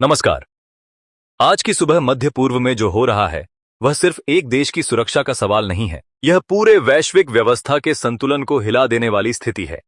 नमस्कार। आज की सुबह मध्य पूर्व में जो हो रहा है वह सिर्फ एक देश की सुरक्षा का सवाल नहीं है, यह पूरे वैश्विक व्यवस्था के संतुलन को हिला देने वाली स्थिति है।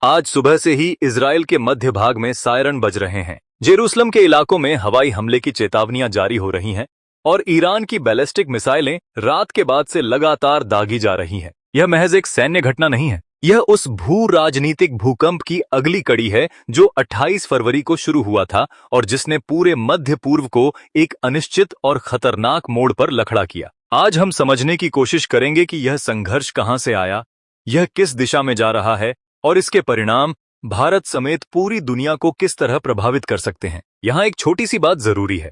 आज सुबह से ही इजराइल के मध्य भाग में सायरन बज रहे हैं, जेरूसलम के इलाकों में हवाई हमले की चेतावनियां जारी हो रही हैं और ईरान की बैलिस्टिक मिसाइलें रात के बाद से लगातार दागी जा रही हैं। यह महज एक सैन्य घटना नहीं है, यह उस भू राजनीतिक भूकंप की अगली कड़ी है जो 28 फरवरी को शुरू हुआ था और जिसने पूरे मध्य पूर्व को एक अनिश्चित और खतरनाक मोड़ पर लखड़ा किया। आज हम समझने की कोशिश करेंगे कि यह संघर्ष कहां से आया, यह किस दिशा में जा रहा है और इसके परिणाम भारत समेत पूरी दुनिया को किस तरह प्रभावित कर सकते हैं। यहां एक छोटी सी बात जरूरी है।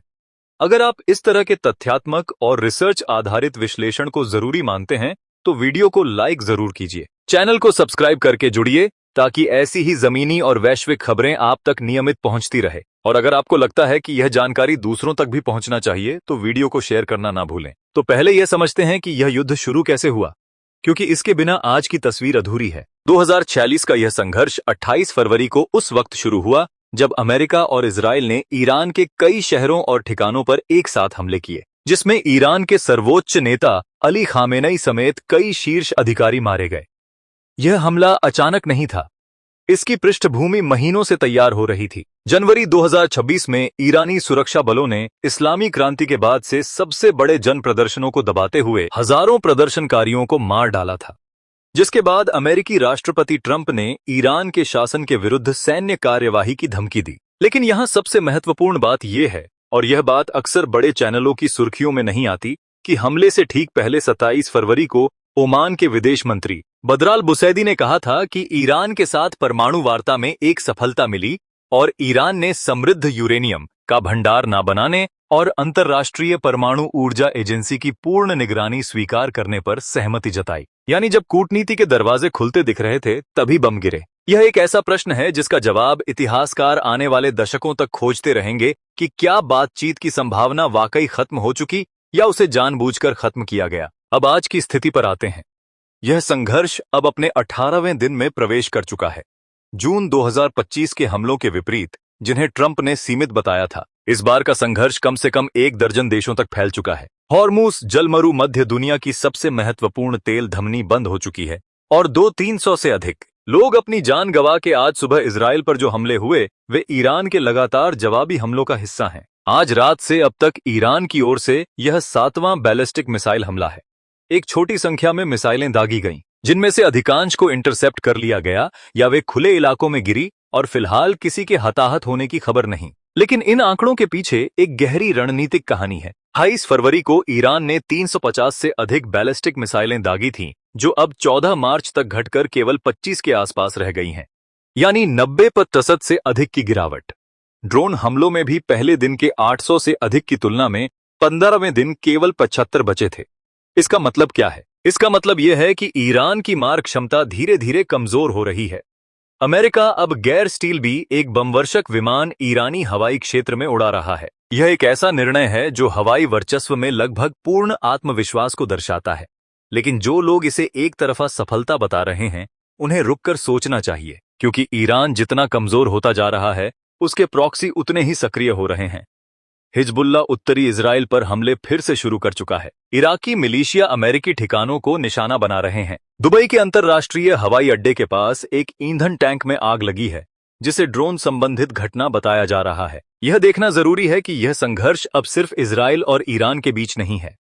अगर आप इस तरह के तथ्यात्मक और रिसर्च आधारित विश्लेषण को जरूरी मानते हैं तो वीडियो को लाइक जरूर कीजिए, चैनल को सब्सक्राइब करके जुड़िए ताकि ऐसी ही जमीनी और वैश्विक खबरें आप तक नियमित पहुंचती रहे। और अगर आपको लगता है कि यह जानकारी दूसरों तक भी पहुंचना चाहिए तो वीडियो को शेयर करना ना भूलें। तो पहले यह समझते हैं कि यह युद्ध शुरू कैसे हुआ, क्योंकि इसके बिना आज की तस्वीर अधूरी है। 2046 का यह संघर्ष 28 फरवरी को उस वक्त शुरू हुआ जब अमेरिका और इजराइल ने ईरान के कई शहरों और ठिकानों पर एक साथ हमले किए, जिसमें ईरान के सर्वोच्च नेता अली खामेनेई समेत कई शीर्ष अधिकारी मारे गए। यह हमला अचानक नहीं था, इसकी पृष्ठभूमि महीनों से तैयार हो रही थी। जनवरी 2026 में ईरानी सुरक्षा बलों ने इस्लामी क्रांति के बाद से सबसे बड़े जन प्रदर्शनों को दबाते हुए हजारों प्रदर्शनकारियों को मार डाला था, जिसके बाद अमेरिकी राष्ट्रपति ट्रंप ने ईरान के शासन के विरुद्ध सैन्य कार्यवाही की धमकी दी। लेकिन यहां सबसे महत्वपूर्ण बात यह है, और यह बात अक्सर बड़े चैनलों की सुर्खियों में नहीं आती, कि हमले से ठीक पहले 27 फरवरी को ओमान के विदेश मंत्री बदराल बुसैदी ने कहा था कि ईरान के साथ परमाणु वार्ता में एक सफलता मिली और ईरान ने समृद्ध यूरेनियम का भंडार न बनाने और अंतर्राष्ट्रीय परमाणु ऊर्जा एजेंसी की पूर्ण निगरानी स्वीकार करने पर सहमति जताई। यानी जब कूटनीति के दरवाजे खुलते दिख रहे थे तभी बम गिरे। यह एक ऐसा प्रश्न है जिसका जवाब इतिहासकार आने वाले दशकों तक खोजते रहेंगे कि क्या बातचीत की संभावना वाकई खत्म हो चुकी या उसे जानबूझकर खत्म किया गया। अब आज की स्थिति पर आते हैं। यह संघर्ष अब अपने 18वें दिन में प्रवेश कर चुका है। जून 2025 के हमलों के विपरीत, जिन्हें ट्रंप ने सीमित बताया था, इस बार का संघर्ष कम से कम 1 दर्जन देशों तक फैल चुका है। हॉर्मुज जलमरु मध्य दुनिया की सबसे महत्वपूर्ण तेल धमनी बंद हो चुकी है और 200-300 से अधिक लोग अपनी जान गंवा के आज सुबह इजराइल पर जो हमले हुए वे ईरान के लगातार जवाबी हमलों का हिस्सा हैं। आज रात से अब तक ईरान की ओर से यह 7वां बैलिस्टिक मिसाइल हमला है। एक छोटी संख्या में मिसाइलें दागी गईं, जिनमें से अधिकांश को इंटरसेप्ट कर लिया गया या वे खुले इलाकों में गिरी और फिलहाल किसी के हताहत होने की खबर नहीं। लेकिन इन आंकड़ों के पीछे एक गहरी रणनीतिक कहानी है। 28 फरवरी को ईरान ने 350 से अधिक बैलिस्टिक मिसाइलें दागी थीं, जो अब 14 मार्च तक घटकर केवल 25 के आसपास रह गई हैं, यानी 90% से अधिक की गिरावट। ड्रोन हमलों में भी पहले दिन के 800 से अधिक की तुलना में 15वें दिन केवल 75 बचे थे। इसका मतलब क्या है? इसका मतलब यह है कि ईरान की मार क्षमता धीरे धीरे कमजोर हो रही है। अमेरिका अब गैर स्टील भी एक बमवर्षक विमान ईरानी हवाई क्षेत्र में उड़ा रहा है। यह एक ऐसा निर्णय है जो हवाई वर्चस्व में लगभग पूर्ण आत्मविश्वास को दर्शाता है। लेकिन जो लोग इसे एक तरफा सफलता बता रहे हैं उन्हें रुककर सोचना चाहिए, क्योंकि ईरान जितना कमजोर होता जा रहा है उसके प्रॉक्सी उतने ही सक्रिय हो रहे हैं। हिजबुल्ला उत्तरी इजराइल पर हमले फिर से शुरू कर चुका है। इराकी मिलिशिया अमेरिकी ठिकानों को निशाना बना रहे हैं। दुबई के अंतर्राष्ट्रीय हवाई अड्डे के पास एक ईंधन टैंक में आग लगी है, जिसे ड्रोन संबंधित घटना बताया जा रहा है। यह देखना जरूरी है कि यह संघर्ष अब सिर्फ इजराइल और ईरान के बीच नहीं है,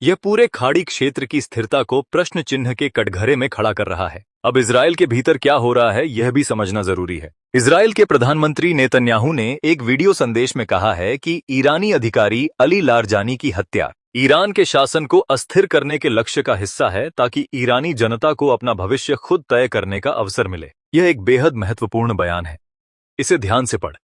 यह पूरे खाड़ी क्षेत्र की स्थिरता को प्रश्न चिन्ह के कटघरे में खड़ा कर रहा है। अब इजराइल के भीतर क्या हो रहा है यह भी समझना जरूरी है। इजराइल के प्रधानमंत्री नेतन्याहू ने एक वीडियो संदेश में कहा है कि ईरानी अधिकारी अली लारजानी की हत्या ईरान के शासन को अस्थिर करने के लक्ष्य का हिस्सा है, ताकि ईरानी जनता को अपना भविष्य खुद तय करने का अवसर मिले। यह एक बेहद महत्वपूर्ण बयान है, इसे ध्यान से पढ़।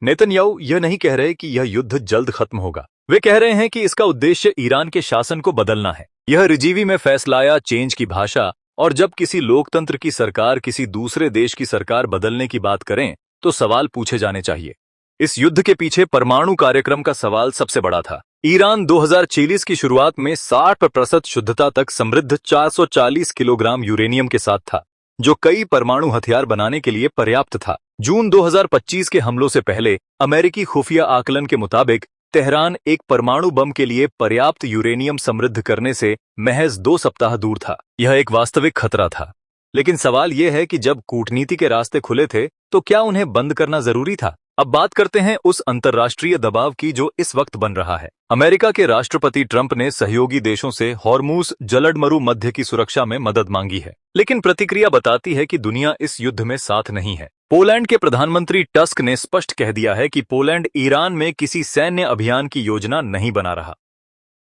नेतन्याहू यह नहीं कह रहे कि यह युद्ध जल्द खत्म होगा, वे कह रहे हैं कि इसका उद्देश्य ईरान के शासन को बदलना है। यह रिजीवी में फैसलाया चेंज की भाषा, और जब किसी लोकतंत्र की सरकार किसी दूसरे देश की सरकार बदलने की बात करें तो सवाल पूछे जाने चाहिए। इस युद्ध के पीछे परमाणु कार्यक्रम का सवाल सबसे बड़ा था। ईरान 2046 की शुरुआत में 60% शुद्धता तक समृद्ध 440 किलोग्राम यूरेनियम के साथ था, जो कई परमाणु हथियार बनाने के लिए पर्याप्त था। जून 2025 के हमलों से पहले अमेरिकी खुफिया आकलन के मुताबिक तेहरान एक परमाणु बम के लिए पर्याप्त यूरेनियम समृद्ध करने से महज 2 सप्ताह दूर था। यह एक वास्तविक खतरा था। लेकिन सवाल यह है कि जब कूटनीति के रास्ते खुले थे तो क्या उन्हें बंद करना जरूरी था? अब बात करते हैं उस अंतर्राष्ट्रीय दबाव की जो इस वक्त बन रहा है। अमेरिका के राष्ट्रपति ट्रंप ने सहयोगी देशों से हॉर्मुज जलडमरू मध्य की सुरक्षा में मदद मांगी है, लेकिन प्रतिक्रिया बताती है कि दुनिया इस युद्ध में साथ नहीं है। पोलैंड के प्रधानमंत्री टस्क ने स्पष्ट कह दिया है कि पोलैंड ईरान में किसी सैन्य अभियान की योजना नहीं बना रहा।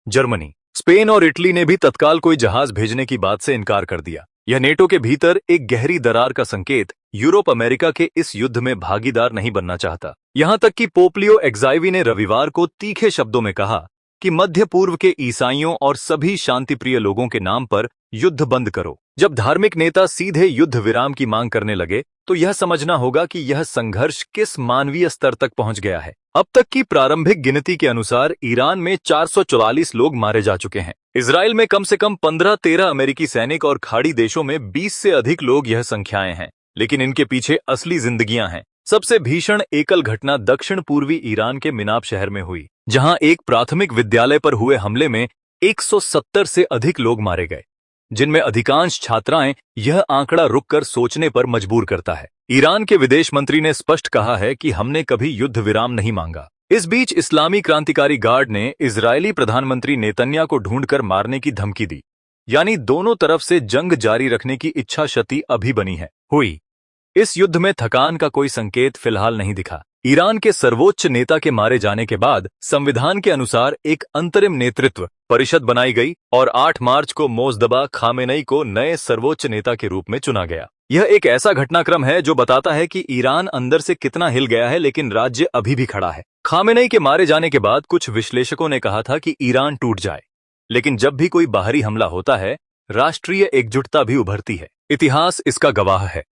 जर्मनी, स्पेन और इटली ने भी तत्काल कोई जहाज भेजने की बात से इनकार कर दिया। यह नेटो के भीतर एक गहरी दरार का संकेत। यूरोप अमेरिका के इस युद्ध में भागीदार नहीं बनना चाहता। यहां तक कि पोप लियो एक्साइवी ने रविवार को तीखे शब्दों में कहा कि मध्य पूर्व के ईसाइयों और सभी शांतिप्रिय लोगों के नाम पर युद्ध बंद करो। जब धार्मिक नेता सीधे युद्ध विराम की मांग करने लगे तो यह समझना होगा कि यह संघर्ष किस मानवीय स्तर तक पहुंच गया है। अब तक की प्रारंभिक गिनती के अनुसार ईरान में 444 लोग मारे जा चुके हैं। इजराइल में कम से कम 15-13 अमेरिकी सैनिक और खाड़ी देशों में 20 से अधिक लोग। यह संख्याएं हैं, लेकिन इनके पीछे असली जिंदगियां हैं। सबसे भीषण एकल घटना दक्षिण पूर्वी ईरान के मिनाब शहर में हुई, जहां एक प्राथमिक विद्यालय पर हुए हमले में 170 से अधिक लोग मारे गए, जिनमें अधिकांश छात्राएं। यह आंकड़ा रुककर सोचने पर मजबूर करता है। ईरान के विदेश मंत्री ने स्पष्ट कहा है कि हमने कभी युद्ध विराम नहीं मांगा। इस बीच इस्लामी क्रांतिकारी गार्ड ने इजरायली प्रधानमंत्री नेतन्याह को ढूंढकर मारने की धमकी दी। यानी दोनों तरफ से जंग जारी रखने की इच्छा शक्ति अभी बनी हुई। इस युद्ध में थकान का कोई संकेत फिलहाल नहीं दिखा। ईरान के सर्वोच्च नेता के मारे जाने के बाद संविधान के अनुसार एक अंतरिम नेतृत्व परिषद बनाई गई और 8 मार्च को मोजदबा खामेनेई को नए सर्वोच्च नेता के रूप में चुना गया। यह एक ऐसा घटनाक्रम है जो बताता है कि ईरान अंदर से कितना हिल गया है, लेकिन राज्य अभी भी खड़ा है। खामेनेई के मारे जाने के बाद कुछ विश्लेषकों ने कहा था कि ईरान टूट जाए, लेकिन जब भी कोई बाहरी हमला होता है, राष्ट्रीय एकजुटता भी उभरती है। इतिहास इसका गवाह है।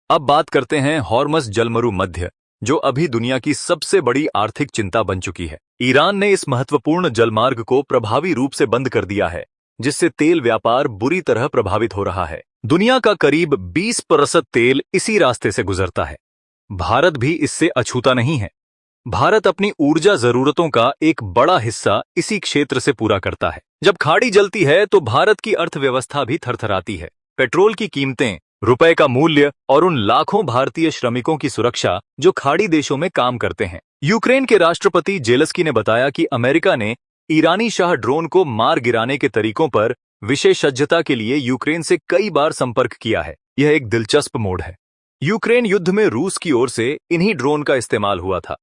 अब बात करते हैं हॉर्मस जलमरू मध्य, जो अभी दुनिया की सबसे बड़ी आर्थिक चिंता बन चुकी है। ईरान ने इस महत्वपूर्ण जलमार्ग को प्रभावी रूप से बंद कर दिया है, जिससे तेल व्यापार बुरी तरह प्रभावित हो रहा है। दुनिया का करीब 20% तेल इसी रास्ते से गुजरता है। भारत भी इससे अछूता नहीं है। भारत अपनी ऊर्जा जरूरतों का एक बड़ा हिस्सा इसी क्षेत्र से पूरा करता है। जब खाड़ी जलती है तो भारत की अर्थव्यवस्था भी थरथराती है। पेट्रोल की कीमतें, रुपए का मूल्य और उन लाखों भारतीय श्रमिकों की सुरक्षा जो खाड़ी देशों में काम करते हैं। यूक्रेन के राष्ट्रपति जेलेंस्की ने बताया कि अमेरिका ने ईरानी शाह ड्रोन को मार गिराने के तरीकों पर विशेषज्ञता के लिए यूक्रेन से कई बार संपर्क किया है। यह एक दिलचस्प मोड़ है। यूक्रेन युद्ध में रूस की ओर से इन्हीं ड्रोन का इस्तेमाल हुआ था।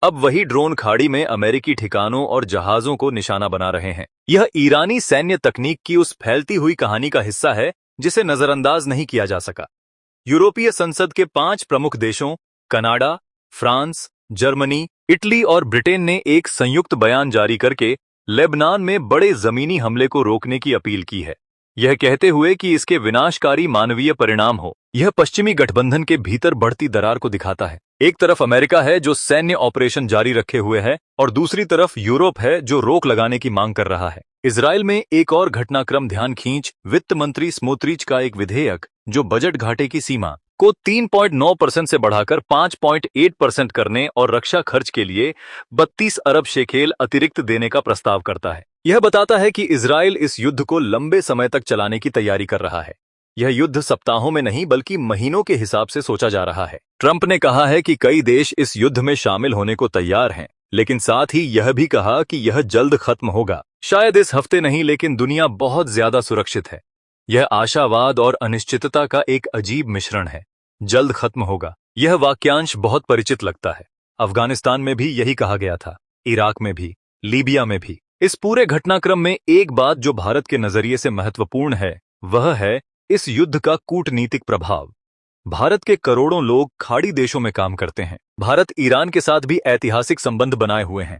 अब वही ड्रोन खाड़ी में अमेरिकी ठिकानों और जहाजों को निशाना बना रहे हैं। यह ईरानी सैन्य तकनीक की उस फैलती हुई कहानी का हिस्सा है जिसे नजरअंदाज नहीं किया जा सका। यूरोपीय संसद के 5 प्रमुख देशों कनाडा, फ्रांस, जर्मनी, इटली और ब्रिटेन ने एक संयुक्त बयान जारी करके लेबनान में बड़े जमीनी हमले को रोकने की अपील की है, यह कहते हुए कि इसके विनाशकारी मानवीय परिणाम हो। यह पश्चिमी गठबंधन के भीतर बढ़ती दरार को दिखाता है। एक तरफ अमेरिका है जो सैन्य ऑपरेशन जारी रखे हुए है और दूसरी तरफ यूरोप है जो रोक लगाने की मांग कर रहा है। इजराइल में एक और घटनाक्रम ध्यान खींच वित्त मंत्री स्मोत्रिच का एक विधेयक जो बजट घाटे की सीमा को 3.9% से बढ़ाकर 5.8% करने और रक्षा खर्च के लिए 32 अरब शेकेल अतिरिक्त देने का प्रस्ताव करता है। यह बताता है कि इजराइल इस युद्ध को लंबे समय तक चलाने की तैयारी कर रहा है। यह युद्ध सप्ताहों में नहीं बल्कि महीनों के हिसाब से सोचा जा रहा है। ट्रंप ने कहा है कि कई देश इस युद्ध में शामिल होने को तैयार हैं, लेकिन साथ ही यह भी कहा कि यह जल्द खत्म होगा। शायद इस हफ्ते नहीं, लेकिन दुनिया बहुत ज्यादा सुरक्षित है। यह आशावाद और अनिश्चितता का एक अजीब मिश्रण है। जल्द खत्म होगा, यह वाक्यांश बहुत परिचित लगता है। अफगानिस्तान में भी यही कहा गया था, इराक में भी, लीबिया में भी। इस पूरे घटनाक्रम में एक बात जो भारत के नजरिए से महत्वपूर्ण है, वह है इस युद्ध का कूटनीतिक प्रभाव। भारत के करोड़ों लोग खाड़ी देशों में काम करते हैं। भारत ईरान के साथ भी ऐतिहासिक संबंध बनाए हुए हैं।